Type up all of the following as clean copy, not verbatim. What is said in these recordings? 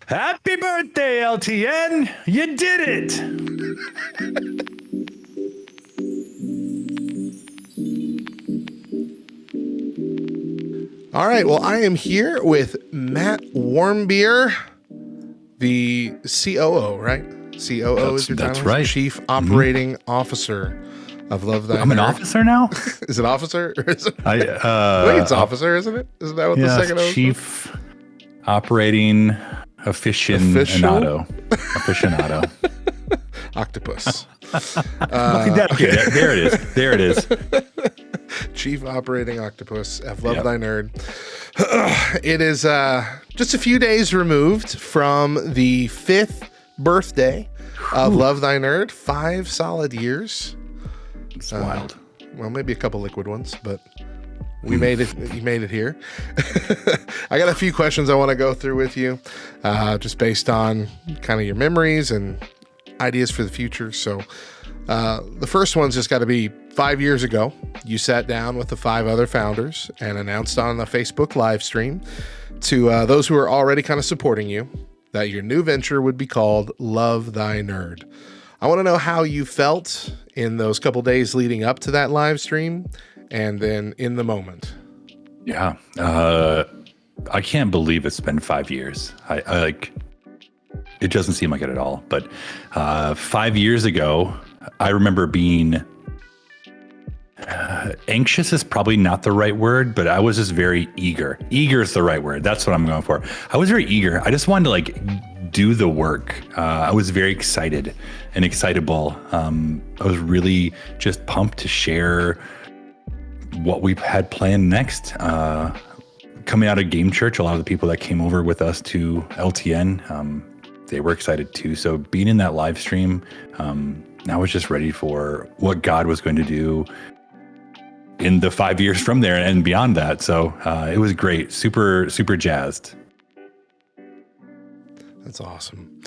Happy birthday, LTN! You did it! All right. Well, I am here with Matt Warmbier, the COO, right? COO is your That's title? right. Chief Operating Officer of Love Thy I'm an Nerd. officer now. Is it officer? Or is it? I I think it's officer, isn't it? Isn't that what the second O is? Chief Operating Aficionado. Aficionado. Octopus. There it is. There it is. Chief Operating Octopus of Love Thy Nerd. It is just a few days removed from the 5th birthday of Love Thy Nerd. 5 solid years. It's wild. Well, maybe a couple liquid ones, but we made it. You made it here. I got a few questions I want to go through with you, just based on kind of your memories and ideas for the future. So the first one's just got to be 5 years ago. You sat down with the 5 other founders and announced on the Facebook live stream to those who are already kind of supporting you that your new venture would be called Love Thy Nerd. I want to know how you felt in those couple days leading up to that live stream and then in the moment. Yeah. I can't believe it's been 5 years. I like, it doesn't seem like it at all. But 5 years ago, I remember being anxious is probably not the right word, but I was just very eager. Eager is the right word. That's what I'm going for. I was very eager. I just wanted to like do the work. I was very excited and excitable. I was really just pumped to share what we had planned next. Coming out of Game Church, a lot of the people that came over with us to LTN, they were excited too. So being in that live stream, I was just ready for what God was going to do in the 5 years from there and beyond that. So it was great. Super, super jazzed. That's awesome.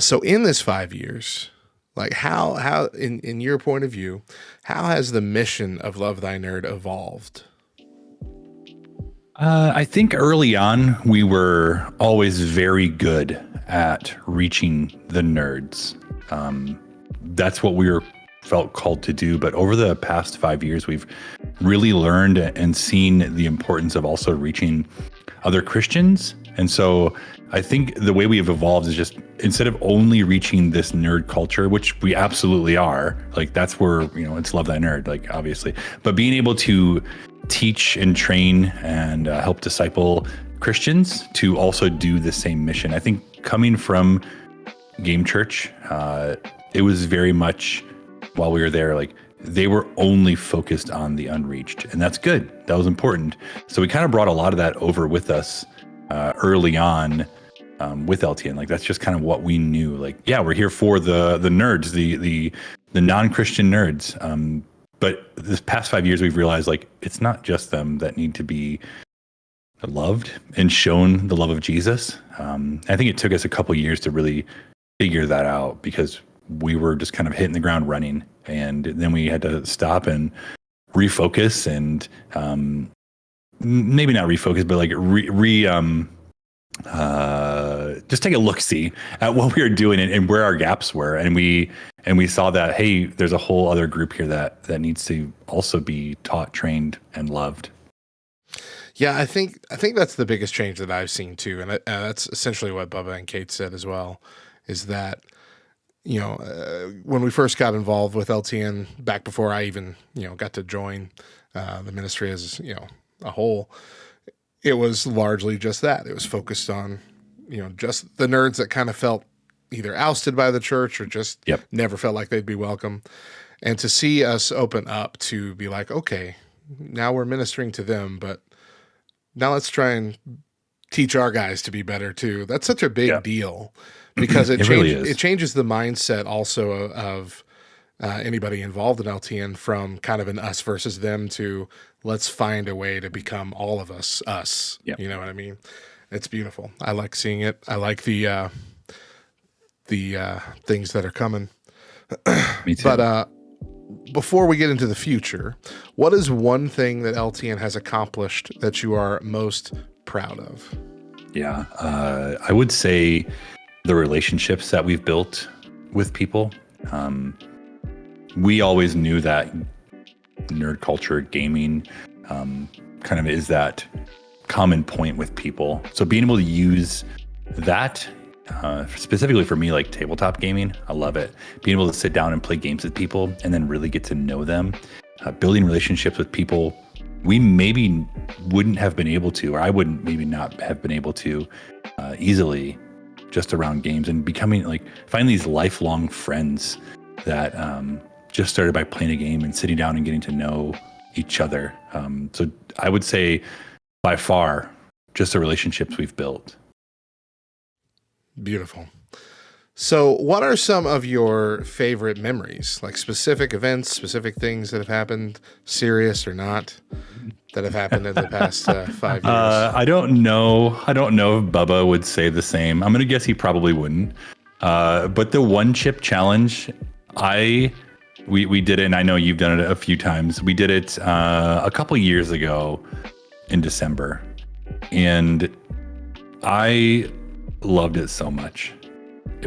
So in this 5 years, like how in your point of view, how has the mission of Love Thy Nerd evolved? I think early on, we were always very good at reaching the nerds. That's what felt called to do. But over the past 5 years, we've really learned and seen the importance of also reaching other Christians. And so I think the way we have evolved is just instead of only reaching this nerd culture, which we absolutely are, like that's where, it's Love Thy Nerd, like obviously, but being able to teach and train and help disciple Christians to also do the same mission. I think coming from Game Church, it was very much while we were there, like they were only focused on the unreached, and that's good. That was important. So we kind of brought a lot of that over with us early on with LTN. Like that's just kind of what we knew. Like, yeah, we're here for the nerds, the non-Christian nerds. But this past 5 years, we've realized like it's not just them that need to be loved and shown the love of Jesus. I think it took us a couple years to really figure that out because we were just kind of hitting the ground running, and then we had to stop and refocus and maybe not refocus, but like just take a look-see at what we were doing and where our gaps were, and we saw that, hey, there's a whole other group here that needs to also be taught, trained, and loved. Yeah, I think that's the biggest change that I've seen too, and that's essentially what Bubba and Kate said as well. Is that when we first got involved with LTN back before I even got to join the ministry as a whole, it was largely just that. It was focused on just the nerds that kind of felt either ousted by the church or just never felt like they'd be welcome. And to see us open up to be like, okay, now we're ministering to them, but now let's try and teach our guys to be better too. That's such a big deal because it changes the mindset also of anybody involved in LTN from kind of an us versus them to let's find a way to become all of us. Yep. You know what I mean? It's beautiful. I like seeing it. I like the things that are coming. Me too. But before we get into the future, what is one thing that LTN has accomplished that you are most proud of? Yeah. I would say the relationships that we've built with people. We always knew that nerd culture, gaming, kind of is that common point with people. So being able to use that, specifically for me, like tabletop gaming, I love it. Being able to sit down and play games with people and then really get to know them, building relationships with people we maybe wouldn't have been able to, or I wouldn't maybe not have been able to easily just around games, and becoming like finding these lifelong friends that just started by playing a game and sitting down and getting to know each other. So I would say by far just the relationships we've built. Beautiful. So what are some of your favorite memories, like specific events, specific things that have happened, serious or not, that have happened in the past 5 years? I don't know. I don't know if Bubba would say the same. I'm going to guess he probably wouldn't. But the one chip challenge, we did it, and I know you've done it a few times. We did it a couple years ago in December, and I loved it so much.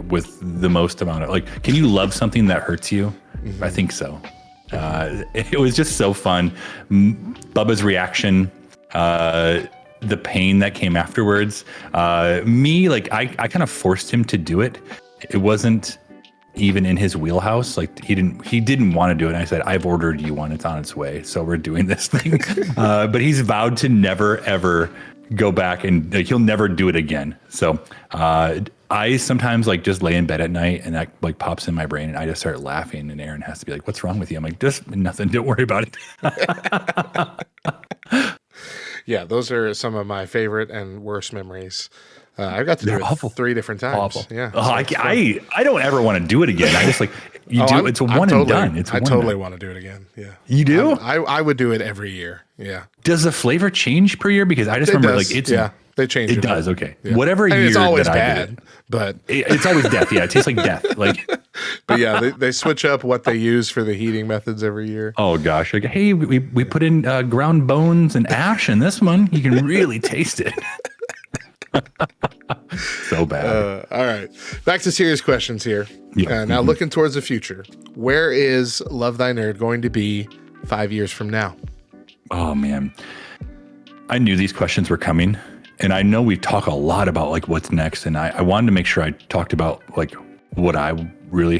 With the most amount of like, can you love something that hurts you? Mm-hmm. I think so. It was just so fun. Bubba's reaction, the pain that came afterwards. Me, like I kind of forced him to do it. It wasn't even in his wheelhouse. Like he didn't want to do it. And I said, I've ordered you one. It's on its way. So we're doing this thing. But he's vowed to never, ever go back, and like, he'll never do it again. So I sometimes like just lay in bed at night and that like pops in my brain and I just start laughing, and Aaron has to be like, what's wrong with you? I'm like, just nothing. Don't worry about it. Yeah, those are some of my favorite and worst memories. I got to do it 3 different times. Awful. Yeah. Oh, I don't ever want to do it again. I just like it's a one and done. I totally want to do it again. Yeah. You do? I would do it every year. Yeah. Does the flavor change per year? Because I just remember like it's they change it. It does. Okay. Yeah. Whatever year it's always that bad, I did but it's always death. Yeah. It tastes like death. Like, but yeah, they switch up what they use for the heating methods every year. Oh gosh. Like, hey, we put in ground bones and ash in this one. You can really taste it. So bad. All right. Back to serious questions here. Yeah. Now looking towards the future, where is Love Thy Nerd going to be 5 years from now? Oh man. I knew these questions were coming, and I know we talk a lot about like what's next. And I wanted to make sure I talked about like what I really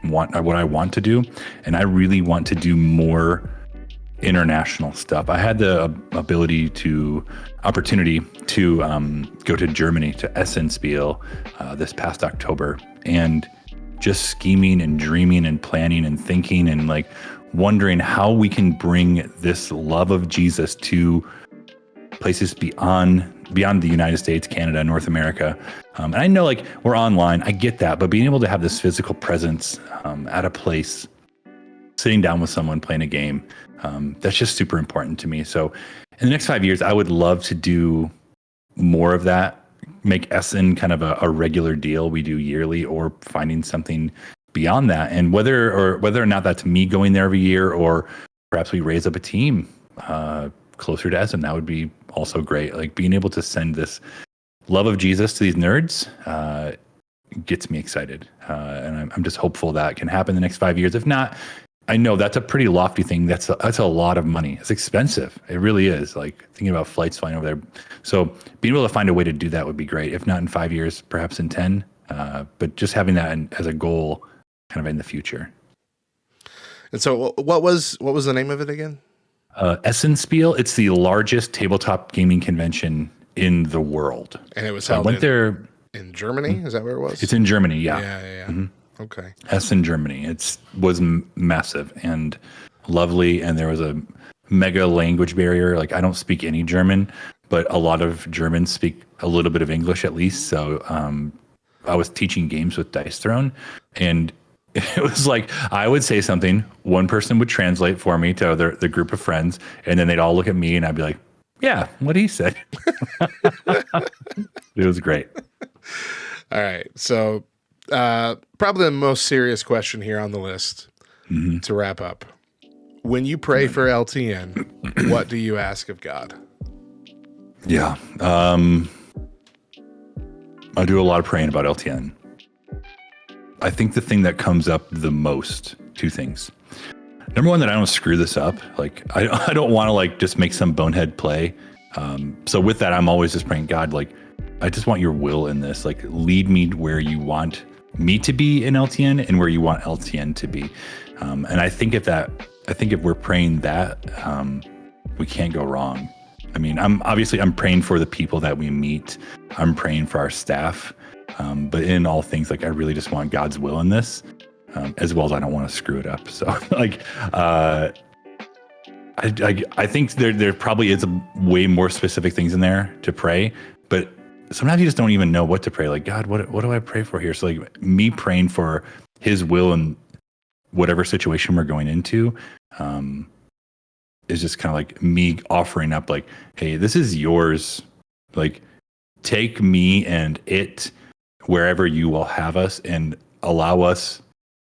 what I want to do. And I really want to do more international stuff. I had the opportunity to go to Germany, to Essen Spiel this past October, and just scheming and dreaming and planning and thinking and like wondering how we can bring this love of Jesus to places beyond the United States, Canada, North America. And I know like we're online, I get that, but being able to have this physical presence at a place, sitting down with someone, playing a game, that's just super important to me. So in the next 5 years, I would love to do more of that, make Essen kind of a regular deal we do yearly, or finding something beyond that. And whether or not that's me going there every year, or perhaps we raise up a team closer to Essen, that would be also great. Like being able to send this love of Jesus to these nerds gets me excited. And I'm just hopeful that can happen in the next 5 years. If not, I know that's a pretty lofty thing. That's a lot of money. It's expensive. It really is. Like thinking about flights flying over there. So being able to find a way to do that would be great. If not in 5 years, perhaps in 10. But just having that as a goal, kind of in the future. And so, what was the name of it again? Essen Spiel. It's the largest tabletop gaming convention in the world. And it was held in Germany. Is that where it was? It's in Germany. Yeah. Yeah. Mm-hmm. Okay. Essen, Germany. It was massive and lovely, and there was a mega language barrier. Like I don't speak any German, but a lot of Germans speak a little bit of English at least. So I was teaching games with Dice Throne, and it was like I would say something, one person would translate for me to the group of friends, and then they'd all look at me, and I'd be like, "Yeah, what he said." It was great. All right, so. Probably the most serious question here on the list to wrap up. When you pray for LTN, what do you ask of God? Yeah. I do a lot of praying about LTN. I think the thing that comes up the most, two things. Number one, that I don't screw this up. Like I don't want to like just make some bonehead play. So with that, I'm always just praying, God, like, I just want your will in this. Like, lead me where you want me to be in LTN and where you want LTN to be. And I think if we're praying that, we can't go wrong. I mean, I'm praying for the people that we meet. I'm praying for our staff. But in all things, like, I really just want God's will in this, as well as I don't want to screw it up. So like, I think there probably is a way more specific things in there to pray, but sometimes you just don't even know what to pray. Like, God, what do I pray for here? So like me praying for his will in whatever situation we're going into, is just kind of like me offering up like, hey, this is yours. Like, take me and it wherever you will have us, and allow us,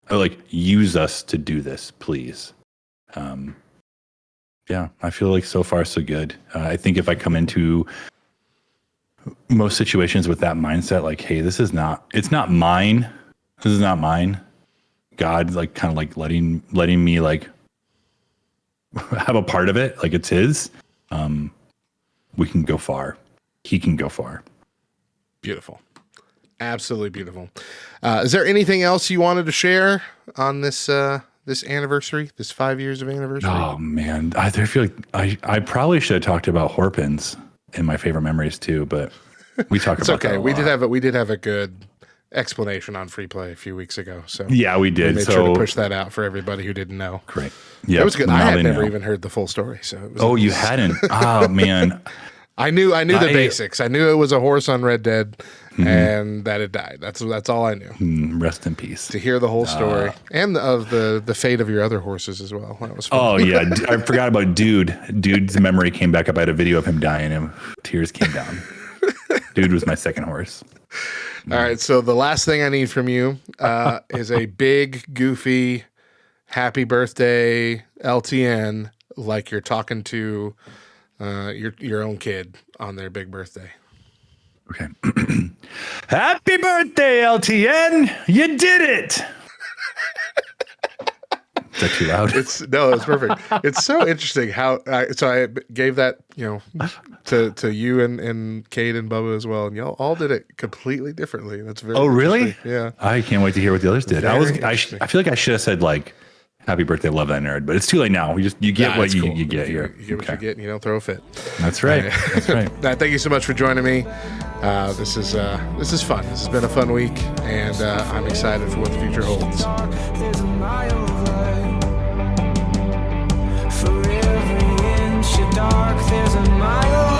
or like use us to do this, please. Yeah, I feel like so far so good. I think if I come into most situations with that mindset, like, hey, it's not mine. This is not mine. God, like, kind of like letting me like have a part of it. Like, it's his. We can go far. He can go far. Beautiful. Absolutely beautiful. Is there anything else you wanted to share on this anniversary, this 5 years of anniversary? Oh man, I feel like I probably should have talked about Horpins in my favorite memories too, but we talk it's about okay. that We did have a good explanation on Free Play a few weeks ago. So yeah, we did. We made sure to push that out for everybody who didn't know. Great. Yeah, it was good. I had never even heard the full story. So it was, you hadn't? Oh man. I knew the basics. I knew it was a horse on Red Dead, and that it died. That's all I knew. Rest in peace. To hear the whole story and of the fate of your other horses as well. That was fun. Oh yeah, I forgot about Dude. Dude's memory came back up. I had a video of him dying, and tears came down. Dude was my second horse. All right, so the last thing I need from you is a big, goofy, happy birthday LTN, like you're talking to your own kid on their big birthday. Okay. Happy birthday, LTN! You did it! Is that too loud? It's perfect. It's so interesting how I gave that, to you and Kate and Bubba as well, and y'all all did it completely differently. That's very really? Yeah. I can't wait to hear what the others did. I feel like I should have said like, happy birthday, love that nerd, but it's too late now. You get what you get here. You get what you get, and you don't throw a fit. That's right. That's right. Thank you so much for joining me. This is fun. This has been a fun week, and I'm excited for what the future holds. For every inch of dark, there's a mile.